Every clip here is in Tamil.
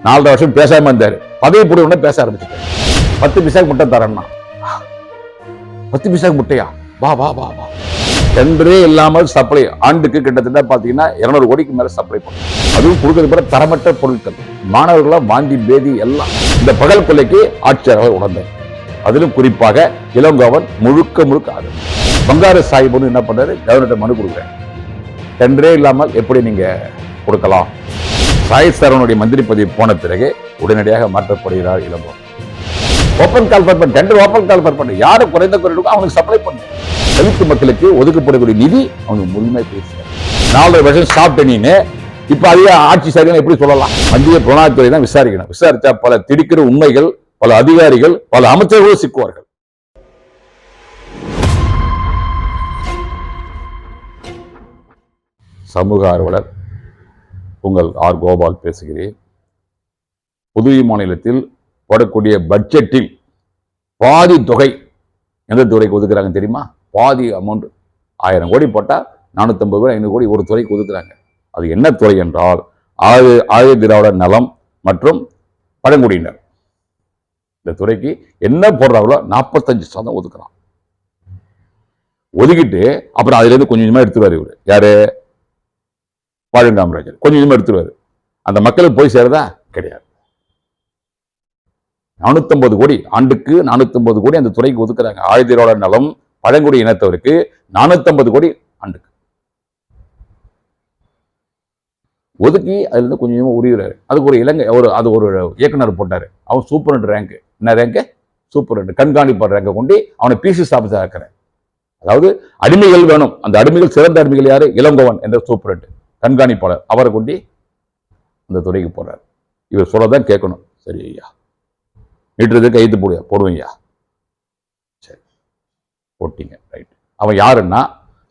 4.5 வருஷம் பேசாம இருந்தாரு. பதவி போடுவோம்னா பேச ஆரம்பிச்சுட்டாரு. 10 பைசாக்கு முட்டை தரேன்னா 10 பைசாக்கு முட்டையா? வா வா வா வா. டெண்டரே இல்லாமல் சப்ளை ஆண்டுக்கு கிட்டத்தட்ட பாத்தீங்கன்னா 200 கோடிக்கு மேல சப்ளை பண்ணும். அதுவும் கொடுக்கறது பிற தரமற்ற பொருட்கள், மாணவர்களா வாந்தி பேதி எல்லாம். இந்த பகல் கொள்ளைக்கு ஆட்சியாளர்கள் உணர்ந்தார். அதிலும் குறிப்பாக இளங்கோவன் முழுக்க ஆதரவு. பங்காரு சாஹிப் என்ன பண்றாரு, கவர்னர்கிட்ட மனு கொடுக்குறேன், டெண்டரே இல்லாமல் எப்படி நீங்க கொடுக்கலாம். சாய் சரவனுடைய மந்திரி பதவி போன பிறகு உடனடியாக மாற்றப்படுகிறார் இளங்கோவன். ஓப்பன் கால் பண்ண டெண்டர், ஓப்பன் கால் பண்ண யாரு குறைந்த குறைக்கும் அவனுக்கு சப்ளை பண்ண தலித்து மக்களுக்கு ஒதுக்கப்படக்கூடிய நிதி அவனுக்கு முழுமை பேசுறாரு. 4.5 வருஷம் சாப்பிட்டீன்னு இப்ப அதிக ஆட்சி சரியான எப்படி சொல்லலாம்? மத்திய புலனாய்வுத்துறை தான் விசாரிக்கணும். விசாரிச்சா பல திடுக்கிற உண்மைகள், பல அதிகாரிகள், பல அமைச்சர்களும் சிக்குவார்கள். சமூக ஆர்வலர் உங்கள் ஆர் கோபால் பேசுகிறேன். புதுவை மாநிலத்தில் போடக்கூடிய பட்ஜெட்டில் பாதி தொகை எந்த துறைக்கு ஒதுக்குறாங்க தெரியுமா? பாதி அமௌண்ட் 1000 கோடி போட்டால் 450 கோடி 500 கோடி ஒரு துறைக்கு ஒதுக்குறாங்க. அது என்ன துறை என்றால் ஆதி திராவிட நலம் மற்றும் பழங்குடியினர். இந்த துறைக்கு என்ன போடுறாங்களோ 45% ஒதுக்குறான். ஒதுக்கிட்டு அப்புறம் அதுல இருந்து கொஞ்சமா எடுத்துருவாரு இவரு. யாரு? வாழுங்காமராஜர் கொஞ்சமா எடுத்துருவாரு. அந்த மக்களுக்கு போய் சேரதா? கிடையாது. 450 கோடி ஆண்டுக்கு 450 கோடி அந்த துறைக்கு ஒதுக்குறாங்க. ஆயுதிரோட நலம் பழங்குடி இனத்தவருக்கு 450 கோடி ஆண்டுக்கு ஒதுக்கி அதுல இருந்து கொஞ்சமா உரிகிறாரு. அதுக்கு ஒரு இலங்கை அது ஒரு இயக்குனர் போட்டாரு. அவன் சூப்பரண்ட் ரேங்க். என்ன ரேங்க்? சூப்பரண்ட் கண்காணிப்பாளர் ரேங்கை கொண்டு அவனை பிசிஎஸ் ஆபீஸர் ஆக்குறேன். அதாவது அடிமைகள் வேணும். அந்த அடிமைகள் சிறந்த அடிமைகள் யாரு? இளங்கோவன் என்ற சூப்பரண்ட் கண்காணிப்பாளர். அவரை கொண்டு அந்த துறைக்கு போறாரு. இவர் சொல்லதான் கேட்கணும். சரி ஐயா, மீட்டருக்கு கைத்து போடுவீங்க. சரி போட்டீங்க, ரைட். அவன் யாருன்னா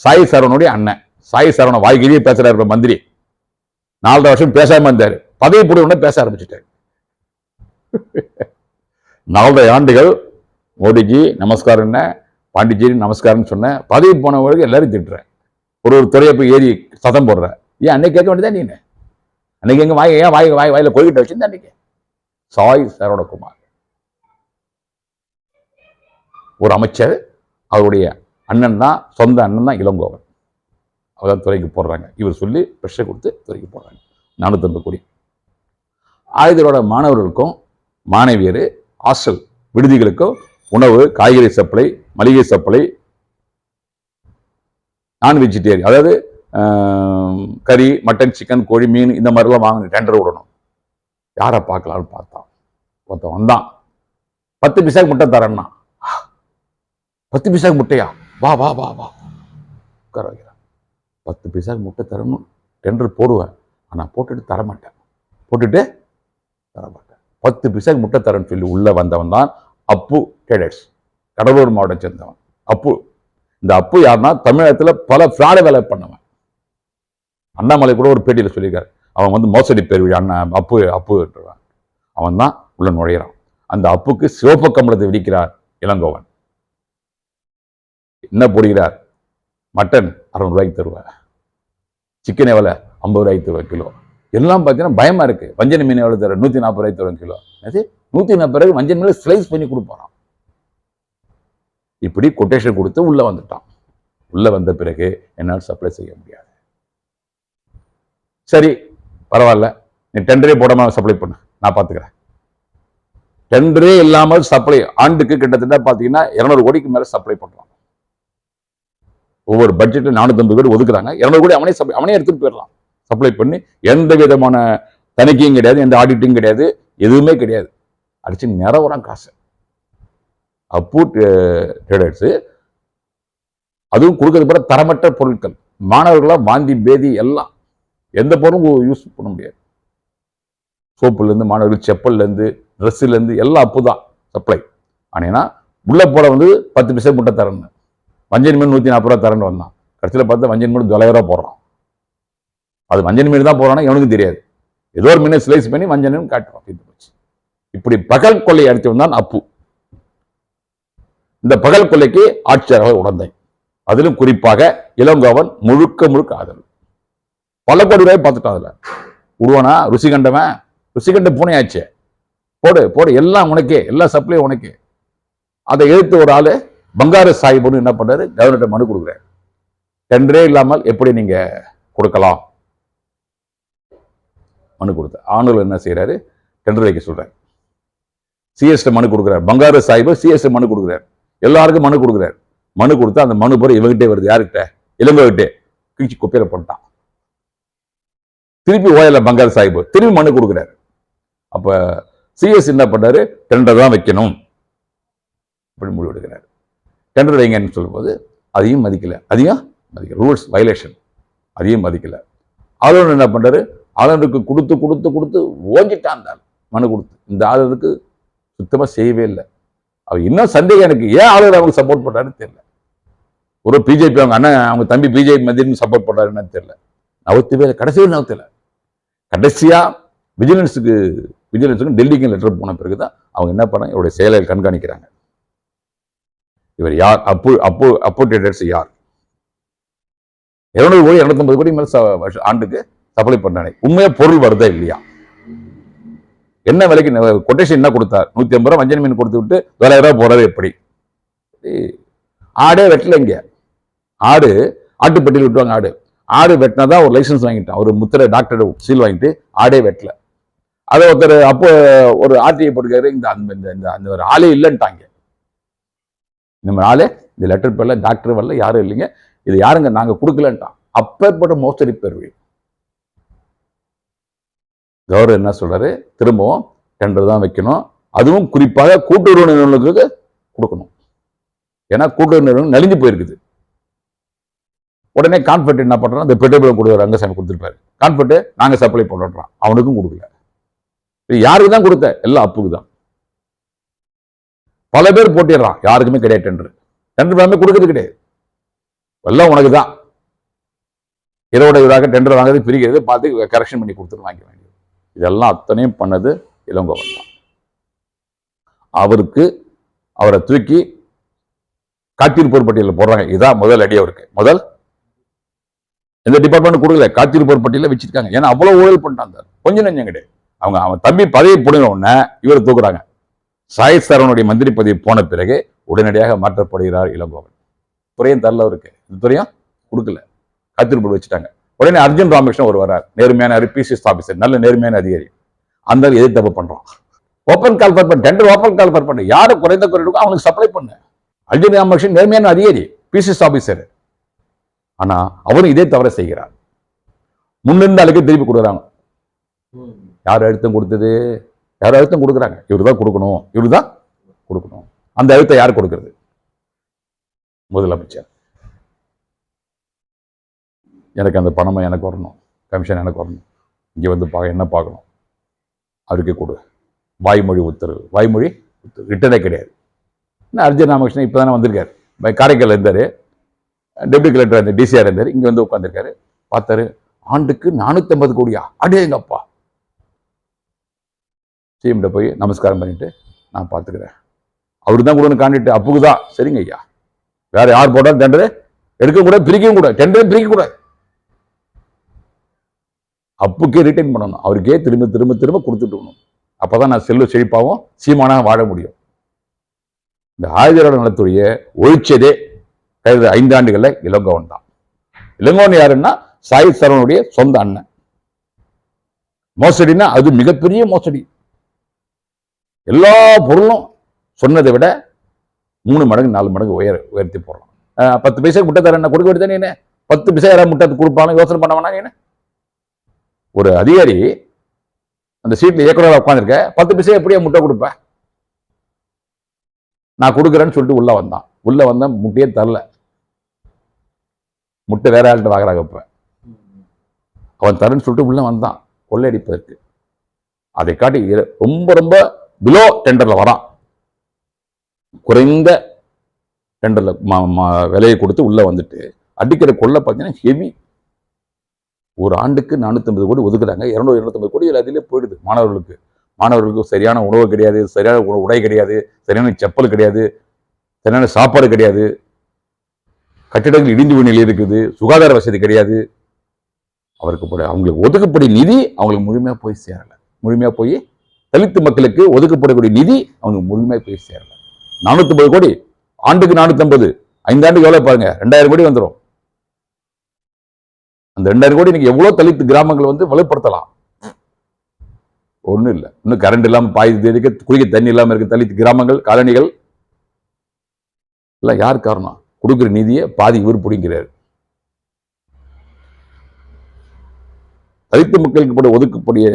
சாய் சரவனுடைய அண்ணன். சாய் சரவண வாய்கிரியே பேசுறாரு மந்திரி. 4.5 வருஷம் பேசாம இருந்தாரு. பதவி போடுவோம்னா பேச ஆரம்பிச்சுட்டாரு. 4.5 ஆண்டுகள் மோடிஜி நமஸ்காரம், என்ன பாண்டிச்சேரி நமஸ்காரம் சொன்ன, பதவி போனவங்களுக்கு எல்லாரும் திட்டுறேன். ஒரு துறையை போய் ஏறி சதம் போடுற. ஏன் அன்னைக்கு கேட்க வேண்டியதான் நீங்க? அன்னைக்கு எங்க வாயில கொள்கிட்ட வச்சிருந்தா அன்னைக்கு. சாய் சரவணகுமார் ஒரு அமைச்சர், அவருடைய அண்ணன் தான், சொந்த அண்ணன் தான் இளங்கோவன். அவதான் துறைக்கு போடுறாங்க. இவர் சொல்லி ப்ரெஷர் கொடுத்து துறைக்கு போடுறாங்க. 450 கோடி. ஆயுதரோட மாணவர்களுக்கும் மாணவியர் ஹாஸ்டல் விடுதிகளுக்கும் உணவு, காய்கறி சப்ளை, மளிகை சப்ளை, நான் வெஜிடேரியன், அதாவது கறி, மட்டன், சிக்கன், கோழி, மீன் இந்த மாதிரிலாம் வாங்க டெண்டர் விடணும். யாரை பார்க்கலான்னு பார்த்தோம் வந்தான். 10 பைசாக்கு முட்டை தரேன்னா 10 பைசாக்கு முட்டையா? வா வா வா வா. உட்கார வைக்கிறேன். 10 பைசாக்கு முட்டை தரணும் டெண்டர் போடுவேன். ஆனால் போட்டுட்டு தரமாட்டேன். 10 பைசாக்கு முட்டை தரேன்னு சொல்லி உள்ள வந்தவன் தான் அப்பு டேடர்ஸ், கடலூர் மாவட்டம் சேர்ந்தவன் அப்பு. இந்த அப்பு யாருன்னா தமிழகத்தில் பல ஃப்ராடு வேலை பண்ணவன். அண்ணாமலை கூட ஒரு பேட்டியில் சொல்லியிருக்காரு, அவன் மோசடி பேர் வழி அண்ணன் அப்புன்றவன். அவன் தான் உள்ள நுழையிறான். அந்த அப்புக்கு சிவப்பு கம்பளத்தை விதிக்கிறார் இளங்கோவன். என்ன போடுகிறார்? மட்டன் 600 ரூபாய்க்கு தருவேன், சிக்கன் எவ்வளோ 50 ரூபாய்க்கு தருவேன் கிலோ. எல்லாம் பார்த்தீங்கன்னா பயமா இருக்கு. வஞ்சன மீன் எவ்வளோ தர? 140 ரூபாய்க்கு தருவேன் கிலோ. அது 140 ரூபாய்க்கு வஞ்சன மீன் ஸ்லைஸ் பண்ணி கொடுப்பாராம். இப்படி கொட்டேஷன் கொடுத்து உள்ள வந்துட்டான். உள்ள வந்த பிறகு என்னால் சப்ளை செய்ய முடியாது. சரி பரவாயில்ல, நீ டெண்டரே போடாம சப்ளை பண்ணு, நான் பார்த்துக்கிறேன். டெண்டரே இல்லாமல் சப்ளை ஆண்டுக்கு கிட்டத்தட்ட பார்த்தீங்கன்னா 200 கோடிக்கு மேல சப்ளை பண்றான். ஒவ்வொரு பட்ஜெட்ல 450 கோடி ஒதுக்குறாங்க. 200 கோடி அவனே எடுத்துட்டு போயிடலாம். சப்ளை பண்ணி எந்த விதமான தணிக்கையும் கிடையாது, எந்த ஆடிட்டும் கிடையாது, எதுவுமே கிடையாது. அடிச்சு நிறவறான் காசு. அப்பு ட்ரேடர்ஸ் அதுவும் கொடுக்கறது பிற தரமற்ற பொருட்கள், மாணவர்களா வாந்தி பேதி எல்லாம். எந்த பொருளும் யூஸ் பண்ண முடியாது. சோப்புல இருந்து மாணவர்கள் செப்பல்ல இருந்து ட்ரெஸ்ல இருந்து எல்லாம் அப்பு தான் சப்ளை. ஆனா உள்ள போட 10 பைசா முட்டை தரேன்னு, வஞ்சன் மீன் 140 ரூபா தரேன்னு வந்தான். கடைசியில் பார்த்தா வஞ்சன் மீன் 900 ரூபா போடுறான். அது வஞ்சன் மீன் தான் போறான்னா எவனுக்கும் தெரியாது. ஏதோ ஒரு மீனை ஸ்லைஸ் பண்ணி வஞ்சன் மீன் காட்டுவான். இப்படி பகல் கொள்ளை அடித்தவன் தான் அப்பு. இந்த பகல் கொள்ளைக்கு ஆட்சியாளர்கள் உணர்ந்தாங்க. அதிலும் குறிப்பாக இளங்கோவன் முழுக்க ஆதரவு. பல கோடி ரூபாய் பார்த்துட்டான். அதுல உருவானா ருசி கண்டவன் ருசிகண்ட பூனை ஆச்சு, போடு போடு, எல்லாம் உனக்கே, எல்லா சப்ளையும் உனக்கே. அதை எழுத்து ஒரு ஆளு பங்காரு சாஹிப்னு என்ன பண்றாரு, கவர்னர்கிட்ட மனு கொடுக்குறாரு. டெண்டரே இல்லாமல் எப்படி நீங்க கொடுக்கலாம் மனு கொடுத்த ஆனூர் என்ன செய்யறாரு, டெண்டர் வைக்க சொல்றாரு. சிஎஸ் மனு கொடுக்குறாரு, பங்காரு சாஹிப் சிஎஸ் மனு கொடுக்குறாரு, எல்லாருக்கும் மனு கொடுக்குறாரு. மனு கொடுத்தா அந்த மனு போற இவங்கிட்டே வருது, யாருக்கிட்ட, இளங்கோகிட்டே. கிழிச்சு குப்பையில போட்டான். திருப்பி ஓயல பங்காரு சாஹிப் திருப்பி மனு கொடுக்குறாரு. அப்ப சிஎஸ் என்ன பண்ணாரு, டெண்டர் தான் வைக்கணும் அப்படின்னு முடிவு எடுக்கிறாரு. டெண்டர் வைங்கன்னு சொல்லும்போது அதையும் மதிக்கல, அதையும் மதிக்கல, ரூல்ஸ் வயலேஷன், அதையும் மதிக்கல. ஆளுநர் என்ன பண்றாரு, ஆளுநருக்கு கொடுத்து கொடுத்து கொடுத்து ஓஞ்சிட்டான் மனு கொடுத்து. இந்த ஆளுநருக்கு சுத்தமா செய்யவே இல்லை. அவர் இன்னும் சந்தேகம் எனக்கு, ஏன் ஆளுநர் அவங்க சப்போர்ட் பண்றாருன்னு தெரியல. ஒரு பிஜேபி அவங்க அண்ணன் அவங்க தம்பி பிஜேபி மந்திரின்னு சப்போர்ட் பண்றாருன்னு தெரியல. நவத்தவே இல்லை, கடைசியில் நவத்தல. கடைசியா விஜிலன்ஸுக்கு டெல்லிக்கு லெட்டர் போன பிறகுதான் அவங்க என்ன பண்ணாங்க, இவருடைய செயலை கண்காணிக்கிறாங்க. இவர் யார், அப்போட்டேட்டர்ஸ் யார், 200 கோடி 250 கோடி மேல ஆண்டுக்கு சப்ளை பண்ணானே, உண்மையா பொருள் வருதா இல்லையா, என்ன விலைக்கு கொட்டேஷன் என்ன கொடுத்தார், 150 ரூபாய் வஞ்சன மீன் கொடுத்து விட்டு 9,000 ரூபாய் போறது எப்படி? ஆடே வெட்டல. இங்க ஆடு ஆட்டுப்பட்டியில் விட்டுவாங்க. ஆடு வெட்டினாதான் ஒரு லைசன்ஸ் வாங்கிட்டான், ஒரு முத்திரை டாக்டர் சீல் வாங்கிட்டு ஆடே வெட்டல. அதை ஒருத்தர் அப்போ ஒரு ஆர்டிஐ போட்டுக்காரு, அந்த ஒரு ஆளே இல்லைன்ட்டாங்க. இந்த ஆளே இந்த லெட்டர் பேர்ல டாக்டர் வரல, யாரும் இல்லைங்க, இது யாருங்க நாங்க கொடுக்கலன்ட்டான். அப்பேற்பட்ட மோசடி பேர்வை. கவர்னர் என்ன சொல்றாரு, திரும்பவும் டெண்டர் தான் வைக்கணும், அதுவும் குறிப்பாக கூட்டுறவு நிறுவனங்களுக்கு கொடுக்கணும். ஏன்னா கூட்டுறவு நிறுவனம் நலிஞ்சு போயிருக்குது. உடனே கான்ஃபெட் என்ன பண்றான், அந்த பெட்ரோல் கொடுக்குற ரங்கசாமி கொடுத்துருப்பாரு, கான்ஃபெட் நாங்க சப்ளை பண்றோம், அவனுக்கும் கொடுக்கல. யாருக்கு தான் கொடுத்த, எல்லாம் அப்புக்கு தான். பல பேர் போட்டிடுறான், யாருக்குமே கிடையாது டெண்டர். டெண்டர் கொடுக்கறது கிடையாது, எல்லாம் உனக்கு தான். இதோட இதாக டெண்டர் வாங்குறது பிரிக்கிறது பார்த்து கரெக்ஷன் பண்ணி கொடுத்துட்டு வாங்கி வேண்டியது. இதெல்லாம் அத்தனையும் பண்ணது இளங்கோவன் தான். அவரை தூக்கி காத்திருப்போர் பட்டியலில் போடுறாங்க. இதான் முதல் அடி. அவருக்கு முதல் எந்த டிபார்ட்மெண்ட் கொடுக்கல, காத்திருப்போர் பட்டியலில் வச்சிருக்காங்க. ஏன்னா அவ்வளவு ஊழல் பண்ணிட்டாங்க, கொஞ்சம் நெஞ்சம் கிடையாது. அவன் தம்பி பதவி போடுங்க உடனே இவரை தூக்குறாங்க. சாய் சரவனுடைய மந்திரி பதவி போன பிறகு உடனடியாக மாற்றப்படுகிறார் இளங்கோவன். துறையும் தரல, அவருக்கு இந்த துறையும் கொடுக்கல, காத்திருப்பு வச்சுட்டாங்க. உடனே அர்ஜுன் ராமகிருஷ்ணன் ஒரு வர்றார், நேர்மையான பிசிஎஸ் ஆபீசர், நல்ல நேர்மையான அதிகாரி. அந்த எது தப்பு பண்றான், ஓப்பன் கால் பண்ண டெண்டர், ஓப்பன் கால் பண்ண யாரு குறைந்த குறைக்கும் அவனுக்கு சப்ளை பண்ண. அர்ஜுன் ராமகிருஷ்ணன் நேர்மையான அதிகாரி, பிசிஎஸ் ஆபீசர். ஆனா அவரும் இதே தவிர செய்கிறார். முன்னிருந்த ஆளுக்கு திருப்பி கொடுக்குறாங்க. யார் அழுத்தம் கொடுத்தது, யார் அழுத்தம் கொடுக்குறாங்க, இவருதான் கொடுக்கணும், இவருதான் கொடுக்கணும். அந்த அழுத்தம் யார் கொடுக்கிறது, முதலமைச்சர். எனக்கு அந்த பணமா எனக்கு வரணும், கமிஷன் எனக்கு வரணும், இங்க வந்து என்ன பார்க்கணும், அவருக்கு கொடு. வாய்மொழி உத்தரவு, வாய்மொழி உத்தரவு ரிட்டனே கிடையாது. அர்ஜுன் ராமகிருஷ்ணன் இப்பதானே வந்திருக்காரு, காரைக்கால் இருந்தாரு, டெப்டி கலெக்டர் இருந்தார், டிசிஆர் இருந்தாரு, இங்க வந்து உட்காந்துருக்காரு. பார்த்தாரு, ஆண்டுக்கு 450 கோடியா, அடேங்கப்பா. சிஎம்கிட்ட போய் நமஸ்காரம் பண்ணிட்டு, நான் பார்த்துக்கிறேன், அவரு தான் கூட காண்டிட்டு, அப்புக்கு தான். சரிங்க ஐயா, வேற யார் போட்டாலும் டெண்டர் எடுக்க கூட, பிரிக்கவும் கூட, டெண்டர் பிரிக்க கூட, அப்புக்கே ரிட்டைன் பண்ணணும், அவருக்கே திரும்ப திரும்ப திரும்ப கொடுத்துட்டு இருக்கணும். அப்பதான் நான் செழிப்பாகவும் சீமானாக வாழ முடியும். இந்த ஆயுதராட நலத்துடைய ஒழிச்சதே கடந்த 5 ஆண்டுகள்ல இளங்கோவன் தான். இளங்கோவன் யாருன்னா சாய் சரவனுடைய சொந்த அண்ணன். மோசடினா அது மிகப்பெரிய மோசடி. எல்லா பொருளும் சொன்னதை விட 3 மடங்கு 4 மடங்கு உயர்த்தி போடுறான். 10 பைசா முட்டை தர என்ன கொடுக்க வேண்டியதானே, என்ன 10 பைசா யாராவது முட்டை கொடுப்பாலும் யோசனை பண்ண வேணாம். என்ன ஒரு அதிகாரி அந்த சீட்ல இயக்குநராக உட்காந்துருக்க, 10 பைசா எப்படியா முட்டை கொடுப்ப, நான் கொடுக்குறேன்னு சொல்லிட்டு உள்ள வந்தான். உள்ள வந்த முட்டையே தரல, முட்டை வேற ஆள்கிட்ட வாங்குறாங்க. இப்ப அவன் தரேன்னு சொல்லிட்டு உள்ள வந்தான் கொள்ளையடிப்பதற்கு. அதை காட்டி ரொம்ப ரொம்ப பிலோ டெண்டர்ல வரான். குறைந்த டெண்டர்ல விலையை கொடுத்து உள்ள வந்துட்டு அடிக்கிற கொள்ளை பார்த்தீங்கன்னா ஹெவி. ஒரு ஆண்டுக்கு 450 கோடி ஒதுக்குறாங்க. 250 கோடி அதிலே போயிடுது. மாணவர்களுக்கு சரியான உணவு கிடையாது, சரியான உடை கிடையாது, சரியான செப்பல் கிடையாது, சரியான சாப்பாடு கிடையாது, கட்டிடங்கள் இடிந்து நிலையில் இருக்குது, சுகாதார வசதி கிடையாது. அவங்களுக்கு ஒதுக்கப்படி நிதி அவங்களுக்கு முழுமையா போய் சேரல. முழுமையா போய் தலித்து மக்களுக்கு ஒதுக்கப்படக்கூடிய நிதி அவனுக்கு முழுமையா போய் சேரல. 450 கோடி, ஆண்டுக்கு 450, 5 ஆண்டுக்கு எவ்வளவு பாருங்க, 2000 கோடி வந்துடும். அந்த 2000 கோடி இன்னைக்கு எவ்வளவு தலித்து கிராமங்கள் வந்து வலுப்படுத்தலாம். ஒண்ணும் இல்லை, இன்னும் கரண்ட் இல்லாம பாயுது இருக்கு, குடிக்க தண்ணி இல்லாம இருக்கு தலித்து கிராமங்கள், காலனிகள் எல்லாம். யார் காரணம்? கொடுக்குற நிதியை பாதி இவர் பிடிக்கிறார். தலித்து மக்களுக்கு ஒதுக்கக்கூடிய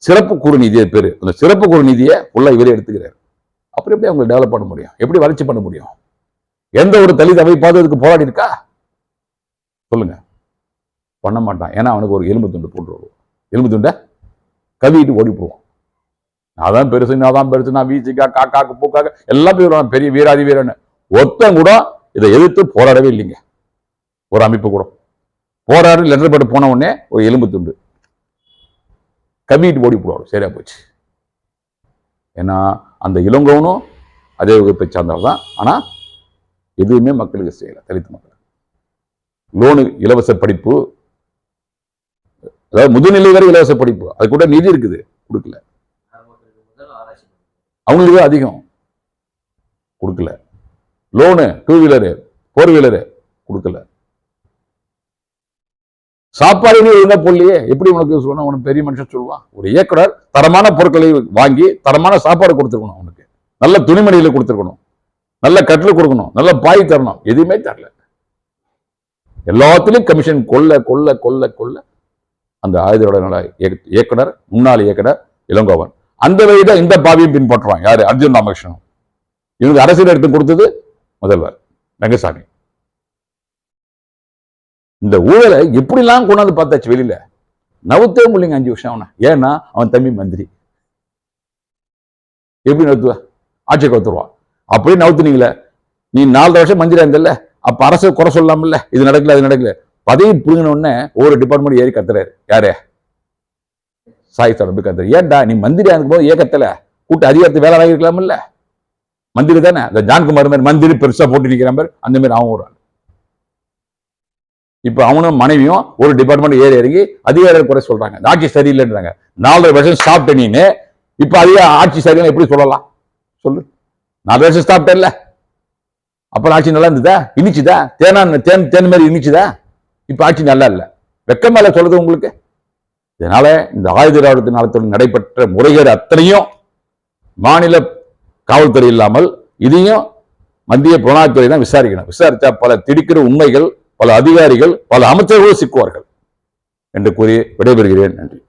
சிறப்பு கூறு நிதியை பேரு, அந்த சிறப்பு கூறு நிதியை ஃபுல்லா இவரே எடுத்துக்கிறார். அப்புறம் எப்படி அவங்க டெவலப் பண்ண முடியும்? எப்படி வளர்ச்சி பண்ண முடியும்? எந்த ஒரு தலித் அமைப்பாவது அதுக்கு போராடி இருக்கா சொல்லுங்க? பண்ண மாட்டான். ஏன்னா அவனுக்கு ஒரு எலும்பு துண்டு போட்டு வருவோம், எலும்பு துண்டை கவிட்டு ஓடி போவான். நான் தான் பெருசு, நான் வீச்சுக்கா காக்காக்கு பூக்காக்க எல்லாம் போய் பெரிய வீராதி வீரன். ஒருத்தன் கூட இதை எதிர்த்து போராடவே இல்லைங்க. ஒரு அமைப்பு கூட போராடி லெட்டர் போட்டு போன உடனே ஒரு எலும்பு துண்டு கவிட்டு ஓடி போடுவார். சரியா போச்சு. ஏன்னா அந்த இளங்கோவனும் அதே வகுப்பை சார்ந்தவர் தான். ஆனா எதுவுமே மக்களுக்கு செய்யல. தலித்து மக்கள் லோனு, இலவச படிப்பு, அதாவது முதுநிலை வரை இலவச படிப்பு, அது கூட நிதி இருக்குது, கொடுக்கல. அவங்களுக்கு அதிகம் கொடுக்கல. லோனு, 2 வீலரு 4 வீலரு கொடுக்கல. சாப்பாடு ஒழுங்கா போடலையே, எப்படி உனக்கு சொன்ன உனக்கு பெரிய மனுஷன் சொல்லுவான்? ஒரு இயக்குனர் தரமான பொருட்களை வாங்கி தரமான சாப்பாடு கொடுத்துருக்கணும், அவனுக்கு நல்ல துணிமணிகளை கொடுத்துருக்கணும், நல்ல கட்டில் கொடுக்கணும், நல்ல பாய் தரணும். எதுவுமே தரல. எல்லாத்திலையும் கமிஷன் கொள்ள கொள்ள கொள்ள கொள்ள அந்த ஆயுதோட இயக்குனர், முன்னாள் இயக்குனர் இளங்கோவன் அந்த வழிதான் இந்த பாவியும் பின்பற்றுவான். யாரு? அர்ஜுன் ராமகிருஷ்ணன். இவங்க அரசியல் எடுத்து கொடுத்தது முதல்வர் ரங்கசாமி. இந்த ஊழலை எப்படிலாம் கொண்டாந்து பார்த்தாச்சு வெளியில. நவுத்தே முடியலைங்க 5 வருஷம் அவனை. ஏன்னா அவன் தம்பி மந்திரி. எப்படி நவுத்துவ? ஆட்சியை கவுத்துருவான். அப்படியே நவுத்துனீங்களே, நீ 4 வருஷம் மந்திரியா இருந்தல்ல, அப்ப அரசு குறை சொல்லாமல்ல, இது நடக்கல அது நடக்கல. பதவி புரிஞ்சின உடனே ஒவ்வொரு டிபார்ட்மெண்ட் ஏறி கத்துறாரு. யாரு? சாய் தொடர்பு கத்துறாரு. ஏன்டா நீ மந்திரியா இருக்கும் போது ஏகத்துல கூட்டு அதிகாரத்தை வேலை வாங்கிருக்கலாம்ல? மந்திரி தானே. அந்த ஜான்குமார் மாதிரி மந்திரி பெருசா போட்டு நிக்கிற மாதிரி அந்த மாதிரி அவன் ஒரு ஆள். இப்ப அவனும் மனைவியும் ஒரு டிபார்ட்மெண்ட் ஏறி இறங்கி அதிகாரிகள் குறை சொல்றாங்க, ஆட்சி சரியில்லைன்றாங்க. 4 வருஷம் சாப்பிட்ட நீனு இப்ப அதிக ஆட்சி சரியில்லை எப்படி சொல்லலாம்? சொல்லு. 4 வருஷம் சாப்பிட்டல, அப்புறம் ஆட்சி நல்லா இருந்ததா? இனிச்சுதா? தேன் மாதிரி இனிச்சுதா? இப்ப ஆட்சி நல்லா இல்ல. வெக்கம் மேல சொல்றது உங்களுக்கு. இதனால இந்த ஆயுத நாளத்துடன் நடைபெற்ற முறைகேடு அத்தனையும் மாநில காவல்துறை இல்லாமல் இதையும் மத்திய புலனாய்வுத்துறை தான் விசாரிக்கணும். விசாரிச்சா பல திடுக்கிற உண்மைகள், பல அதிகாரிகள், பல அமைச்சர்களும் சிக்குவார்கள் என்று கூறி விடைபெறுகிறேன். நன்றி.